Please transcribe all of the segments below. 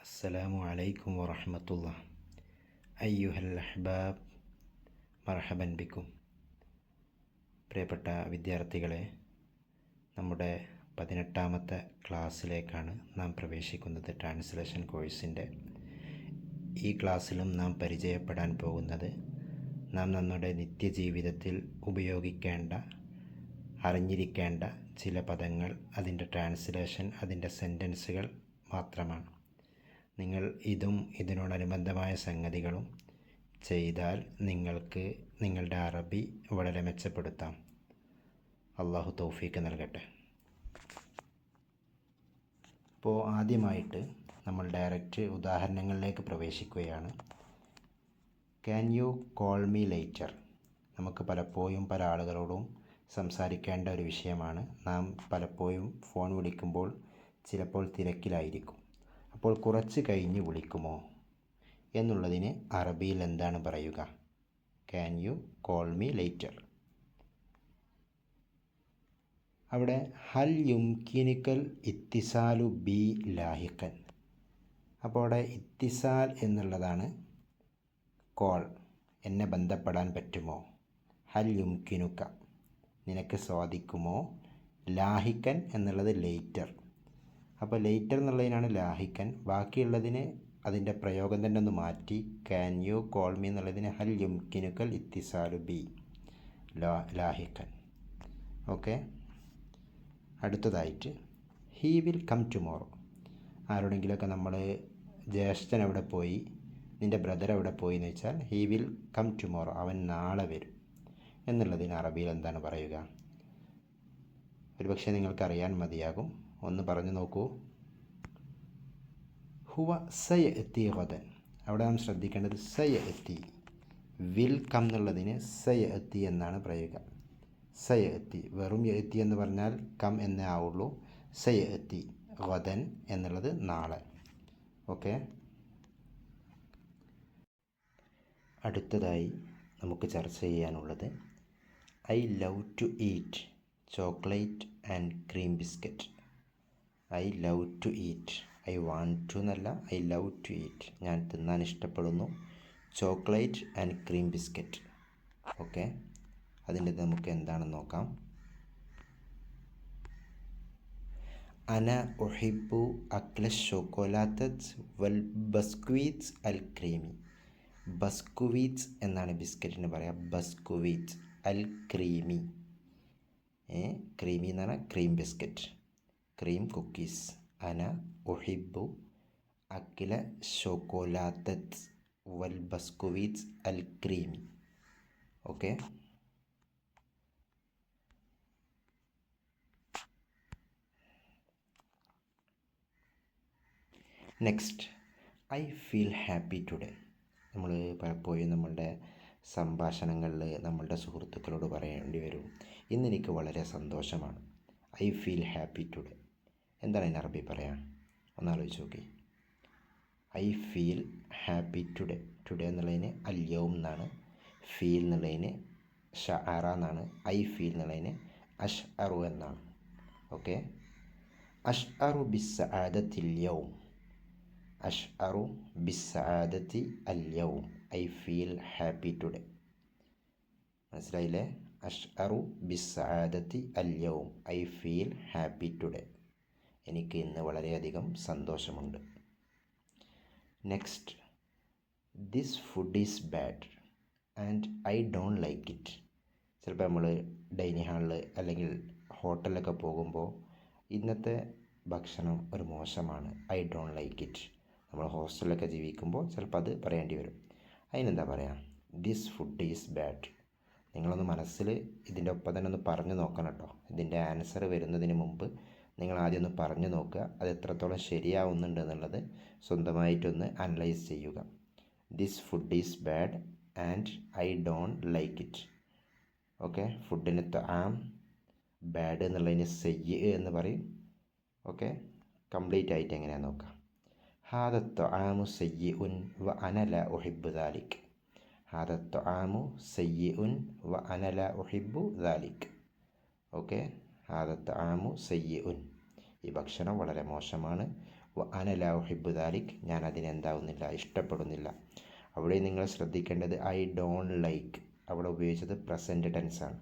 അസ്സലാമു അലൈക്കും വറഹ്മത്തുള്ളാഹി. അയ്യുഹൽ അഹ്ബാബ്, മർഹബൻ ബിക്കും. പ്രിയപ്പെട്ട വിദ്യാർത്ഥികളെ, നമ്മുടെ 18ാമത്തെ ക്ലാസ്സിലേക്കാണ് നാം പ്രവേശിക്കുന്നത്. ട്രാൻസ്ലേഷൻ കോഴ്സിൻ്റെ ഈ ക്ലാസ്സിലും നാം പരിചയപ്പെടാൻ പോകുന്നത് നാം നമ്മുടെ നിത്യജീവിതത്തിൽ ഉപയോഗിക്കേണ്ട, അറിഞ്ഞിരിക്കേണ്ട ചില പദങ്ങൾ, അതിൻ്റെ ട്രാൻസ്ലേഷൻ, അതിൻ്റെ സെൻറ്റൻസുകൾ മാത്രമാണ്. നിങ്ങൾ ഇതും ഇതിനോടനുബന്ധമായ സംഗതികളും ചെയ്താൽ നിങ്ങൾക്ക് നിങ്ങളുടെ അറബി വളരെ മെച്ചപ്പെടുത്താം. അള്ളാഹു തൗഫീക്ക് നൽകട്ടെ. അപ്പോൾ ആദ്യമായിട്ട് നമ്മൾ ഡയറക്റ്റ് ഉദാഹരണങ്ങളിലേക്ക് പ്രവേശിക്കുകയാണ്. Can you call me later? നമുക്ക് പലപ്പോഴും പല ആളുകളോടും സംസാരിക്കേണ്ട ഒരു വിഷയമാണ്. നാം പലപ്പോഴും ഫോൺ വിളിക്കുമ്പോൾ ചിലപ്പോൾ തിരക്കിലായിരിക്കും. അപ്പോൾ കുറച്ച് കഴിഞ്ഞ് വിളിക്കുമോ എന്നുള്ളതിന് അറബിയിൽ എന്താണ് പറയുക? Can you call me later. അവിടെ ഹൽ യുംകിനുക്കൽ ഇത്തിസാലു ബി ലാഹിഖൻ. അപ്പോൾ അവിടെ ഇത്തിസാൽ എന്നുള്ളതാണ് കോൾ, എന്നെ ബന്ധപ്പെടാൻ പറ്റുമോ. ഹൽ യുംകിനുക്ക, നിനക്ക് സാധിക്കുമോ. ലാഹിക്കൻ എന്നുള്ളത് ലേറ്റർ. അപ്പോൾ ലേറ്റർ എന്നുള്ളതിനാണ് ലാഹിക്കൻ. ബാക്കിയുള്ളതിന് അതിൻ്റെ പ്രയോഗം തന്നെ ഒന്ന് മാറ്റി ക്യാൻ യു കോൾ മീ എന്നുള്ളതിന് ഹൽ യുംകിനുക്കൽ ഇത്തിസാലു ബി ലാഹിക്കൻ. ഓക്കെ. അടുത്തതായിട്ട് ഹീ വിൽ കം ടുമോറോ. ആരോടെങ്കിലുമൊക്കെ നമ്മൾ ജ്യേഷ്ഠൻ എവിടെ പോയി, നിൻ്റെ ബ്രദർ എവിടെ പോയി എന്ന് വെച്ചാൽ ഹീ വിൽ കം ടുമോറോ, അവൻ നാളെ വരും എന്നുള്ളതിന് അറബിയിൽ എന്താണ് പറയുക? ഒരുപക്ഷെ നിങ്ങൾക്കറിയാൻ മതിയാകും. ഒന്ന് പറഞ്ഞു നോക്കൂ. ഹുവ സയഅതി ഗദൻ. അവിടെ നാം ശ്രദ്ധിക്കേണ്ടത് സയഅതി. വിൽ കം എന്നുള്ളതിന് സയഅതി എന്നാണ് പറയുക. സയഅതി, വെറും യഅതി എന്ന് പറഞ്ഞാൽ കം എന്നേ ആവുള്ളൂ. സയഅതി ഗദൻ എന്നുള്ളത് നാളെ. ഓക്കെ. അടുത്തതായി നമുക്ക് ചർച്ച ചെയ്യാനുള്ളത് I love to eat chocolate and cream biscuit. I love to eat, I want to എന്നല്ല, ഐ ലവ് ടു ഈറ്റ്, ഞാൻ തിന്നാൻ ഇഷ്ടപ്പെടുന്നു. Chocolate and cream biscuit. Okay. അതിൻ്റെ നമുക്ക് എന്താണെന്ന് നോക്കാം. അന ഉഹിബ്ബു അക്ല ഷോക്കോലാത്തത് വൽ ബസ്ക്വീറ്റ്സ് അൽ ക്രീമി. ബസ്ക്വീറ്റ്സ് എന്നാണ് ബിസ്ക്കറ്റിന് പറയാം. ബസ്ക്വീറ്റ്സ് അൽ ക്രീമി. ക്രീമി എന്ന് പറഞ്ഞാൽ ക്രീം ബിസ്ക്കറ്റ്, ക്രീം കുക്കീസ്. അന ഉഹിബ്ബു അക്ല ഷോക്കോലാത്തത് വൽ ബസ്ക്വീറ്റ്സ് അൽ ക്രീമി. Okay. Next, I feel happy today. നമ്മൾ പലപ്പോഴും നമ്മളുടെ സംഭാഷണങ്ങളിൽ നമ്മളുടെ സുഹൃത്തുക്കളോട് പറയേണ്ടി വരും, ഇന്നെനിക്ക് വളരെ സന്തോഷമാണ്. I feel happy today. എന്താണ് അതിന് അറബി പറയാം? ഒന്നാലോചിച്ച് നോക്കി. I feel happy today. Today എന്നുള്ളതിന് അല്യവും എന്നാണ്. ഫീൽ എന്നുള്ളതിന് ഷഅറ എന്നാണ്. ഐ ഫീൽ എന്നുള്ളതിന് അഷ്അറു എന്നാണ്. ഓക്കെ. അഷ്അറു ബിസ്സഅദത്തി അൽയൗം. അഷ്അറു ബിസ്സഅദത്തി അൽയൗം. I feel happy today. മനസ്സിലായില്ലേ? അഷ്അറു ബിസ്സഅദത്തി അൽയൗം. I feel happy today. എനിക്ക് ഇന്ന് വളരെയധികം സന്തോഷമുണ്ട്. Next, this food is bad and I don't like it. ചിലപ്പോൾ നമ്മൾ ഡൈനിങ് ഹാളിൽ അല്ലെങ്കിൽ ഹോട്ടലിലൊക്കെ പോകുമ്പോൾ ഇന്നത്തെ ഭക്ഷണം ഒരു മോശമാണ്, ഐ ഡോണ്ട് ലൈക്ക് ഇറ്റ്. നമ്മൾ ഹോസ്റ്റലിലൊക്കെ ജീവിക്കുമ്പോൾ ചിലപ്പോൾ അത് പറയേണ്ടി വരും. അതിനെന്താ പറയുക? This food is bad. നിങ്ങളൊന്ന് മനസ്സിൽ ഇതിൻ്റെ ഒപ്പം തന്നെ ഒന്ന് പറഞ്ഞു നോക്കണം കേട്ടോ. ഇതിൻ്റെ ആൻസർ വരുന്നതിന് മുമ്പ് നിങ്ങൾ ആദ്യം ഒന്ന് പറഞ്ഞു നോക്കുക. അത് എത്രത്തോളം ശരിയാവുന്നുണ്ട് എന്നുള്ളത് സ്വന്തമായിട്ടൊന്ന് അനലൈസ് ചെയ്യുക. This food is bad and I don't like it. Okay. ഫുഡിന് തആം, ബാഡ് എന്നുള്ളതിന് സയ്യ് എന്ന് പറയും. ഓക്കെ. കംപ്ലീറ്റ് ആയിട്ട് എങ്ങനെയാണെന്ന് നോക്കാം. ഹാദ തആമു സയ്യിഉൻ വ അന ലാ ഉഹിബ്ബു ദാലിക്. ഹാദ തആമു സയ്യിഉൻ വ അന ലാ ഉഹിബ്ബു ദാലിക്. ഓക്കെ. ഹാദ തആമു സയ്യിഉൻ. ഈ ഭക്ഷണം വളരെ മോശമാണ്. അന ലാ ഉഹിബ്ബു ദാലിക്, ഞാൻ അതിനെന്താവുന്നില്ല, ഇഷ്ടപ്പെടുന്നില്ല. അവിടെ നിങ്ങൾ ശ്രദ്ധിക്കേണ്ടത് ഐ ഡോണ്ട് ലൈക്ക്, അവിടെ ഉപയോഗിച്ചത് പ്രസൻറ്റ് ടെൻസാണ്.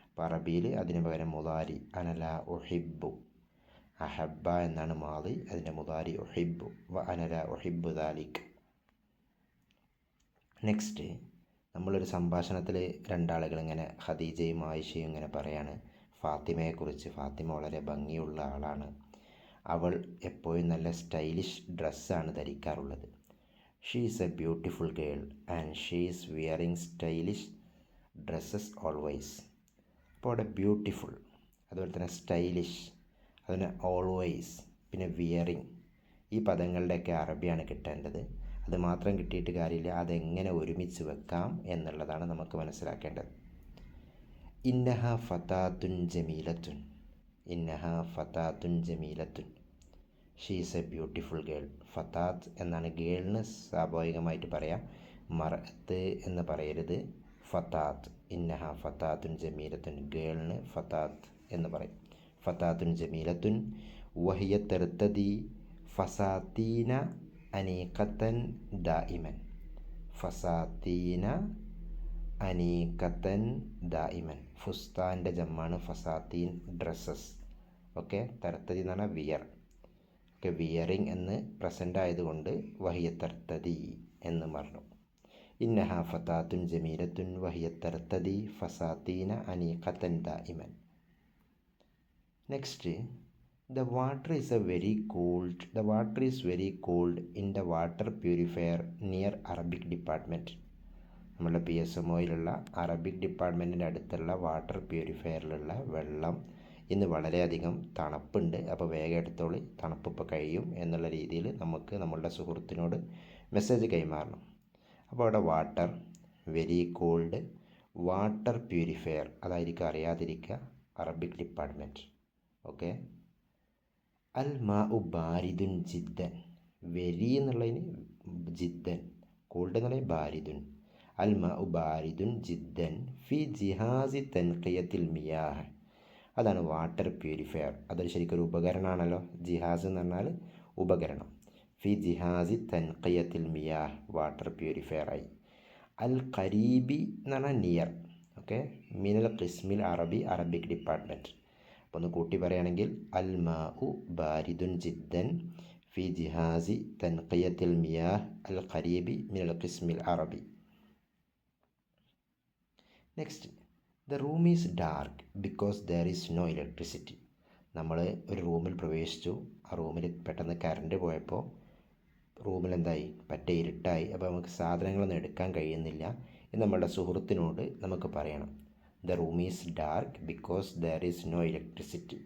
അപ്പോൾ അറബിയിൽ അതിന് പകരം മുദാരി അന ലാ ഉഹിബ്ബു. അഹബ്ബ എന്നാണ് മാദി, അതിൻ്റെ മുദാരി ഉഹിബ്ബു. അന ലാ ഉഹിബ്ബു ദാലിക്. നെക്സ്റ്റ്, നമ്മളൊരു സംഭാഷണത്തിൽ രണ്ടാളുകൾ ഇങ്ങനെ ഖദീജയും ആയിഷയും ഇങ്ങനെ പറയാണ് ഫാത്തിമയെക്കുറിച്ച്. ഫാത്തിമ വളരെ ഭംഗിയുള്ള ആളാണ്, അവൾ എപ്പോഴും നല്ല സ്റ്റൈലിഷ് ഡ്രസ്സാണ് ധരിക്കാറുള്ളത്. She is a beautiful girl and she is wearing stylish dresses always. അപ്പോൾ അവിടെ ബ്യൂട്ടിഫുൾ, അതുപോലെ തന്നെ സ്റ്റൈലിഷ്, അതുപോലെ ഓൾവേസ്, പിന്നെ വിയറിങ്, ഈ പദങ്ങളുടെയൊക്കെ അറബിയാണ് കിട്ടേണ്ടത്. അത് മാത്രം കിട്ടിയിട്ട് കാര്യമില്ല, അതെങ്ങനെ ഒരുമിച്ച് വെക്കാം എന്നുള്ളതാണ് നമുക്ക് മനസ്സിലാക്കേണ്ടത്. ഇന്നഹ ഫതാത്തുൻ ജമീലത്തുൻ, ഇന്നഹ ഫതാത്തുൻ ജമീലത്തുൻ, she is a beautiful girl. ഫതാത്ത് എന്നാണ് ഗേളിന് സ്വാഭാവികമായിട്ട് പറയാം, മറത്ത് എന്ന് പറയരുത്, ഫതാത്ത്. ഇന്നഹ ഫതാത്തുൻ ജമീലത്തുൻ, ഗേളിന് ഫതാത്ത് എന്ന് പറയും. ഫതാത്തുൻ ജമീലത്തുൻ വഹിയ തർത്തദി ഫസാത്തീന അനീഖത്തൻ ദായിമൻ. ഫസാത്തീന അനീഖത്തൻ ദായിമൻ, ഫുസ്താൻ്റെ ജമ്മാണ് ഫസാത്തീൻ, ഡ്രസ്സസ്. ഓക്കെ, തർത്തതി എന്ന് പറഞ്ഞാൽ വിയർ. ഓക്കെ, വിയറിങ് എന്ന് പ്രസൻ്റ് ആയതുകൊണ്ട് വഹിയ തർത്തതി എന്ന് പറഞ്ഞു. ഇന്നഹ ഫതാത്തുൻ ജമീലത്തുൻ വഹിയ തർത്തതി ഫസാത്തീന അനീഖത്തൻ ദായിമൻ. Next, the water is very cold in the water purifier near Arabic department. നമ്മുടെ PSMOയിലുള്ള അറബിക് ഡിപ്പാർട്ട്മെൻറ്റിൻ്റെ അടുത്തുള്ള വാട്ടർ പ്യൂരിഫയറിലുള്ള വെള്ളം ഇന്ന് വളരെയധികം തണുപ്പുണ്ട്, അപ്പോൾ വേഗം എടുത്തോളി, തണുപ്പ് ഇപ്പോൾ കഴിയും എന്നുള്ള രീതിയിൽ നമുക്ക് നമ്മളുടെ സുഹൃത്തിനോട് മെസ്സേജ് കൈമാറണം. അപ്പോൾ അവിടെ water very called, water purifier അതായിരിക്കും അറിയാതിരിക്കുക, അറബിക് ഡിപ്പാർട്ട്മെൻറ്റ്. ഓക്കെ, അൽ മാ ഉ ബാരിദുൻ ജിദ്ദൻ, വെരി എന്നുള്ളതിന് ജിദ്ദൻ, കോൾഡ് എന്നുള്ളത് ബാരിദുൻ. അൽ മാ ഉ ബാരിദുൻ ജിദ്ദൻ ഫി ജിഹാസി തൻഖിയത്തിൽ മിയാഹ്, അതാണ് വാട്ടർ പ്യൂരിഫയർ. അതൊരു ശരിക്കൊരു ഉപകരണമാണല്ലോ, ജിഹാസ് എന്ന് പറഞ്ഞാൽ ഉപകരണം. ഫി ജിഹാസി തൻഖിയത്തിൽ മിയാഹ്, വാട്ടർ പ്യൂരിഫയറായി. അൽ ഖരീബി എന്ന് പറഞ്ഞാൽ നിയർ. ഓക്കെ, മിനൽ ഖിസ്മിൽ അറബി, അറബിക് ഡിപ്പാർട്ട്മെൻറ്റ്. അപ്പോൾ ഒന്ന് കൂട്ടി പറയുകയാണെങ്കിൽ അൽ മാ ഉ ബാരിദുൻ ജിദ്ദൻ ഫി ജിഹാസി തൻഖിയത്തിൽ മിയാഹ് അൽ ഖരീബി മിനൽ ഖിസ്മിൽ അറബി. Next, the room is dark because there is no electricity. നമ്മൾ ഒരു റൂമിൽ പ്രവേശിച്ചു, ആ റൂമിൽ പെട്ടെന്ന് കറണ്ട് പോയപ്പോൾ റൂമിൽ എന്തായി, പറ്റേ ഇരുട്ടായി, അപ്പോൾ നമുക്ക് സാധനങ്ങളൊന്നും എടുക്കാൻ കഴിയുന്നില്ല എന്ന് നമ്മളുടെ സുഹൃത്തിനോട് നമുക്ക് പറയണം. The room is dark because there is no electricity.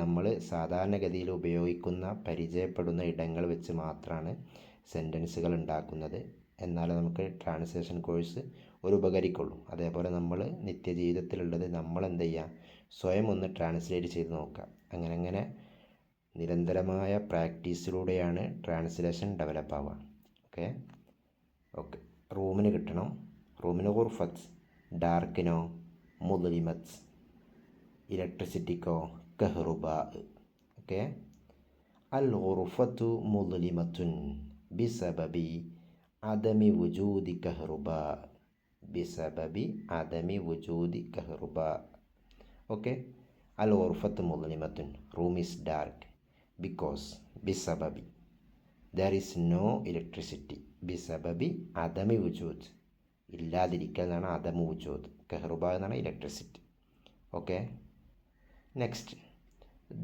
നമ്മൾ സാധാരണഗതിയിൽ ഉപയോഗിക്കുന്ന പരിചയപ്പെടുന്ന ഇടങ്ങൾ വെച്ച് മാത്രമാണ് സെൻറ്റൻസുകൾ ഉണ്ടാക്കുന്നത്, എന്നാലേ നമുക്ക് ട്രാൻസ്ലേഷൻ കോഴ്സ് ഒരു ഉപകരിക്കുള്ളൂ. അതേപോലെ നമ്മൾ നിത്യജീവിതത്തിലുള്ളത് നമ്മൾ എന്ത് ചെയ്യുക, സ്വയം ഒന്ന് ട്രാൻസ്ലേറ്റ് ചെയ്ത് നോക്കുക. അങ്ങനെ നിരന്തരമായ പ്രാക്ടീസിലൂടെയാണ് ട്രാൻസ്ലേഷൻ ഡെവലപ്പ് ആവുക. ഓക്കെ, റൂമിന് കിട്ടണം, റൂമിന് ഗുർഫത്ത്, ഡാർക്കിനോ മുദ്ലിമത്ത്, ഇലക്ട്രിസിറ്റിക്കോ കഹ്റുബാ. ഓക്കെ, അൽ ഗുർഫത്തു മുദ്ലിമത്തുൻ ബിസബബി അദമി വുജൂദി കഹ്റുബാ, ബിസബബി അദമി വുജൂദി കഹ്റുബാ. ഓക്കെ, അൽ ഗുർഫത്തു മുദ്ലിമത്തുൻ, റൂം ഈസ് ഡാർക്ക് ബിക്കോസ്, ബിസബബി ദർ ഈസ് നോ ഇലക്ട്രിസിറ്റി, ബിസബബി അദമി വുജൂദ്, ഇല്ലാതിരിക്കൽ എന്നാണ് അദമു വുജൂദ്, കഹ്റുബ എന്നാണ് electricity. Okay, next,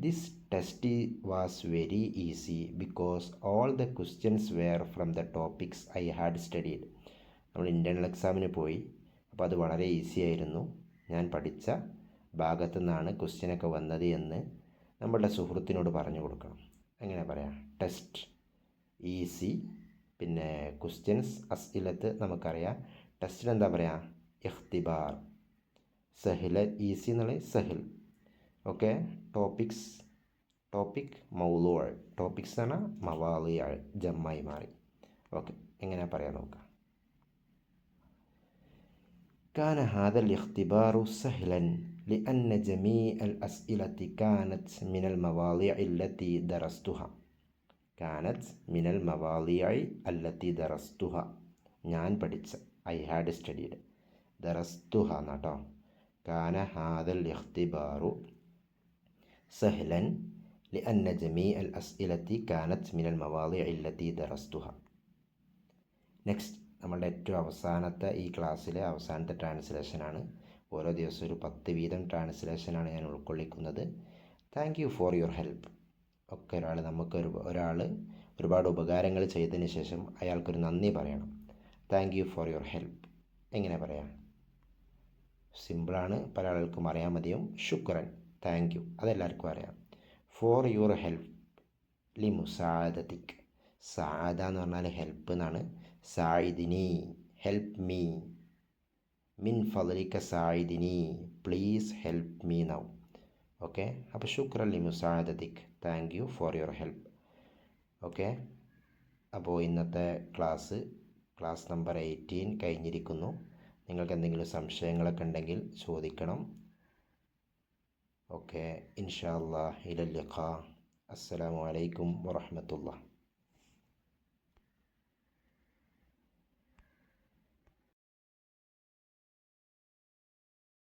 this test was very easy because all the questions were from the topics I had studied. നമ്മൾ ഇൻ്റേണൽ എക്സാമിന് പോയി, അപ്പോൾ അത് വളരെ ഈസി ആയിരുന്നു, ഞാൻ പഠിച്ച ഭാഗത്തു നിന്നാണ് ക്വസ്റ്റ്യനൊക്കെ വന്നത് എന്ന് നമ്മളുടെ സുഹൃത്തിനോട് പറഞ്ഞു കൊടുക്കണം. എങ്ങനെ പറയാം, ടെസ്റ്റ് ഈസി, പിന്നെ ക്വസ്റ്റ്യൻസ് അസ്ഇലത്ത് നമുക്കറിയാം, ടെസ്റ്റിന് എന്താ പറയുക, ഇഖ്തിബാർ. സഹിൽ, ഈസി എന്നുള്ളത് സഹിൽ. ഓക്കെ, ടോപ്പിക് മൗലൂ, ടോപ്പിക്സ് എന്ന് പറഞ്ഞാൽ മവാലിയ, ജമ്മായി മാറി. ഓക്കെ, എങ്ങനെ പറയാൻ നോക്കാം. كان هذا الاختبار سهلا لأن جميع الأسئلة كانت من المواضيع التي درستها. കാനത്ത് മിനൽ മവാദിഇ അല്ലത്തി ദറസ്തുഹ, ഞാൻ പഠിച്ച, ഐ ഹാഡ് സ്റ്റഡീഡ്. ദറസ്തുഹ എന്നാട്ടോ. കാന ഹാദൽ ഇഖ്തിബാറു സഹ്ലൻ ലിഅന്ന ജമീഅൽ അസ്ഇലത്തി കാനത്ത് മിനൽ മവാദിഇ അല്ലത്തി ദറസ്തുഹ. നെക്സ്റ്റ്, നമ്മളുടെ ഏറ്റവും അവസാനത്തെ ഈ ക്ലാസ്സിലെ അവസാനത്തെ ട്രാൻസ്ലേഷനാണ്. ഓരോ ദിവസവും ഒരു 10 വീതം ട്രാൻസ്ലേഷനാണ് ഞാൻ ഉൾക്കൊള്ളിക്കുന്നത്. Thank you for your help. ഒക്കെ ഒരാൾ ഒരുപാട് ഉപകാരങ്ങൾ ചെയ്തതിന് ശേഷം അയാൾക്കൊരു നന്ദി പറയണം. Thank you for your help എങ്ങനെ പറയാം? സിമ്പിളാണ്, പല ആളുകൾക്കും അറിയാൻ മതിയും. ശുക്രൻ, താങ്ക് യു, അതെല്ലാവർക്കും അറിയാം. ഫോർ യുവർ ഹെൽപ്പ് ലി മുസാദതിക്. സാദ എന്ന് പറഞ്ഞാൽ ഹെൽപ്പ് എന്നാണ്. സായിദിനി, ഹെൽപ്പ് മീ. മിൻ ഫളിക സായിദിനി, please help me now. Okay, അപ്പോൾ ശുക്രൻ ലി മുസാദതിക്, thank you for your help. Okay, അപ്പോൾ ഇന്നത്തെ ക്ലാസ് നമ്പർ 18 കഴിഞ്ഞിരിക്കുന്നു. നിങ്ങൾക്ക് എന്തെങ്കിലും സംശയങ്ങളൊക്കെ ഉണ്ടെങ്കിൽ ചോദിക്കണം. ഓക്കെ, ഇൻഷാ അല്ലാഹ് ഇലൽ ലിഖാ. അസ്സലാമു അലൈക്കും വറഹ്മത്തുള്ളാഹി.